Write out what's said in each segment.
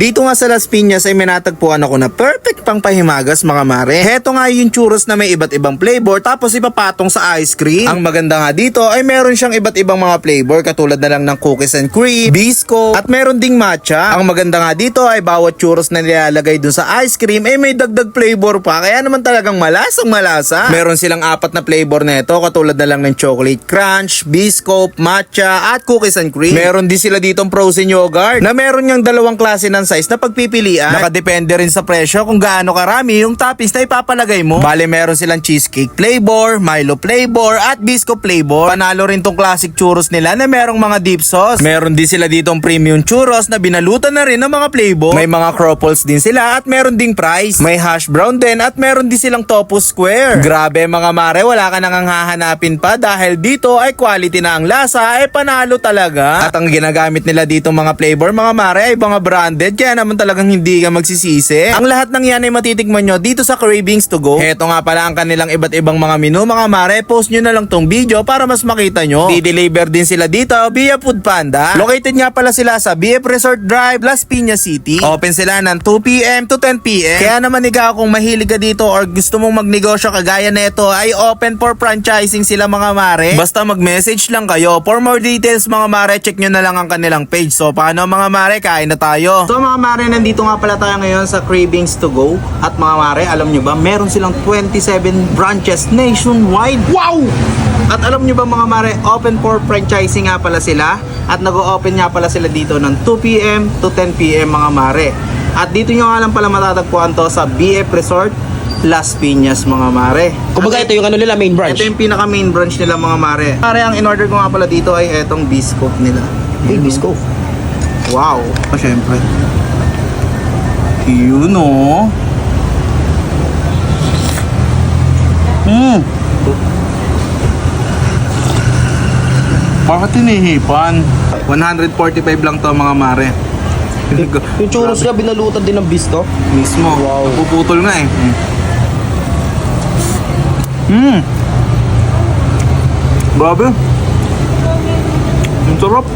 Dito nga sa Las Piñas ay may natagpuan ako na perfect pang pahimagas mga mare. Heto nga yung churros na may iba't ibang flavor tapos ipapatong sa ice cream. Ang maganda nga dito ay meron siyang iba't ibang mga flavor katulad na lang ng cookies and cream, bisco at meron ding matcha. Ang maganda nga dito ay bawat churros na nilalagay dun sa ice cream ay may dagdag flavor pa kaya naman talagang malasang malasa. Meron silang 4 na flavor nito katulad na lang ng chocolate crunch, bisco, matcha at cookies and cream. Meron din sila ditong frozen yogurt na meron niyang 2 klase ng size na pagpipilian. Nakadepende rin sa presyo kung gaano karami yung toppings na ipapalagay mo. Bale meron silang cheesecake flavor, Milo flavor at bisco flavor. Panalo rin tong classic churros nila na merong mga dip sauce. Meron din sila ditong premium churros na binalutan na rin ng mga flavor. May mga croffles din sila at meron ding fries. May hash brown din at meron din silang tofu square. Grabe mga mare, wala ka nang hahanapin pa dahil dito ay quality na ang lasa ay panalo talaga. At ang ginagamit nila dito mga flavor mga mare ay mga branded kaya naman talagang hindi ka magsisisi. Ang lahat ng yan ay matitikman nyo dito sa Cravings to Go. Heto nga pala ang kanilang iba't ibang mga menu mga mare. Post nyo na lang tong video para mas makita nyo. Di-deliver din sila dito via Food Panda. Located nga pala sila sa BF Resort Drive, Las Piñas City. Open sila ng 2 PM to 10 PM. Kaya naman ikaw kung mahilig ka dito or gusto mong magnegosyo kagaya neto ay open for franchising sila mga mare. Basta mag-message lang kayo. For more details mga mare, check nyo na lang ang kanilang page. So paano mga mare, kain na tayo. So mga mare, nandito nga pala tayo ngayon sa Cravings to Go. At mga mare, alam nyo ba, meron silang 27 branches nationwide. Wow! At alam nyo ba mga mare, open for franchising nga pala sila. At nag-o-open nga pala sila dito ng 2 PM to 10 PM mga mare. At dito nyo nga lang pala matatagpuan to sa BF Resort Las Piñas mga mare. Kumbaga ito yung ano nila, main branch. Ito yung pinaka main branch nila mga mare. Mare, ang in-order ko nga pala dito ay etong bisco nila. Hey, bisco. Wow. Siyempre. Yun o. Bakit hinihipan? 145 lang to mga mare. Yung churros niya, binalutan din ng bisco. Mismo. Wow. Puputol nga eh. Grabe. Ang sarap.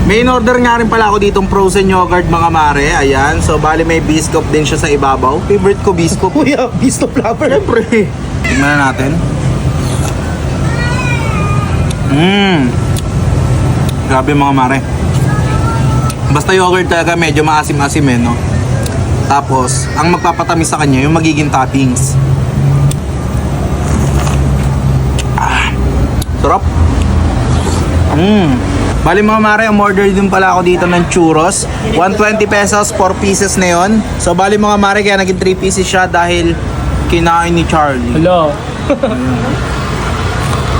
May in-order nga rin pala ako ditong frozen yogurt mga mare. Ayan. So bali may biscuit din siya sa ibabaw. Favorite ko biscuit. Kuya, bisco flapper. Siyempre. Tignan na natin. Grabe mga mare. Basta yogurt talaga medyo maasim-asim eh, no? Tapos, ang magpapatamis sa kanya yung magiging toppings. Sarap. Bali mga mare, umorder din pala ako dito ng churros. 120 pesos, 4 pieces na yon. So bali mga mare, kaya naging 3 pieces siya dahil kinain ni Charlie. Hello.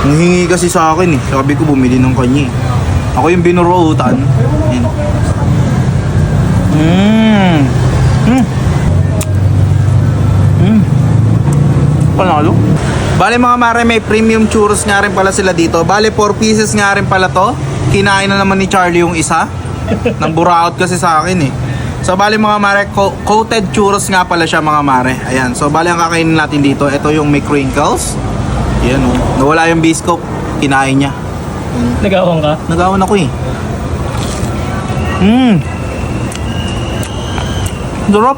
Nanghingi kasi sa akin eh. Sabi ko bumili ng kanya eh. Ako yung binuruutan. Panalo. Bale mga mare, may premium churros nga rin pala sila dito. Bale 4 pieces nga rin pala to. Kinain na naman ni Charlie yung isa. Nang buraot kasi sa akin eh. So bale mga mare, coated churros nga pala siya mga mare. Ayan. So bale ang kakainin natin dito, ito yung may crinkles. Yan o. Nawala yung biscuit. Kinain niya. Nag-awang ka? Nagawan ako eh. Sarap.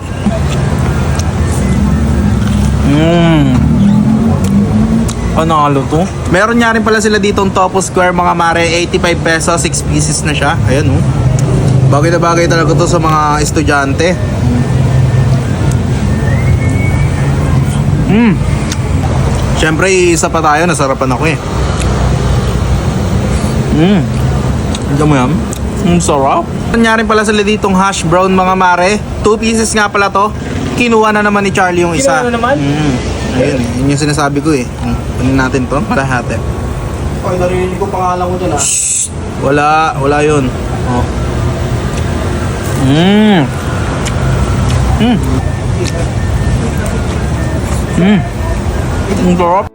Panalo to. Meron nga rin pala sila ditong tofu square mga mare. 85 pesos, 6 pieces na siya. Ayan oh. Bagay na bagay talaga to sa mga estudyante. Siyempre isa pa tayo, nasarapan ako eh. Ito mo yan? Sarap. Nangyari pala sila ditong hash brown mga mare. 2 pieces nga pala to. Kinuha na naman ni Charlie yung isa. Kinuha na naman? Ayun eh. Yun yung sinasabi ko eh. Kunin natin to. Malahati. Ay, narinig ko pangalan ko dyan ah. Wala yun. Oh. Ang sarap.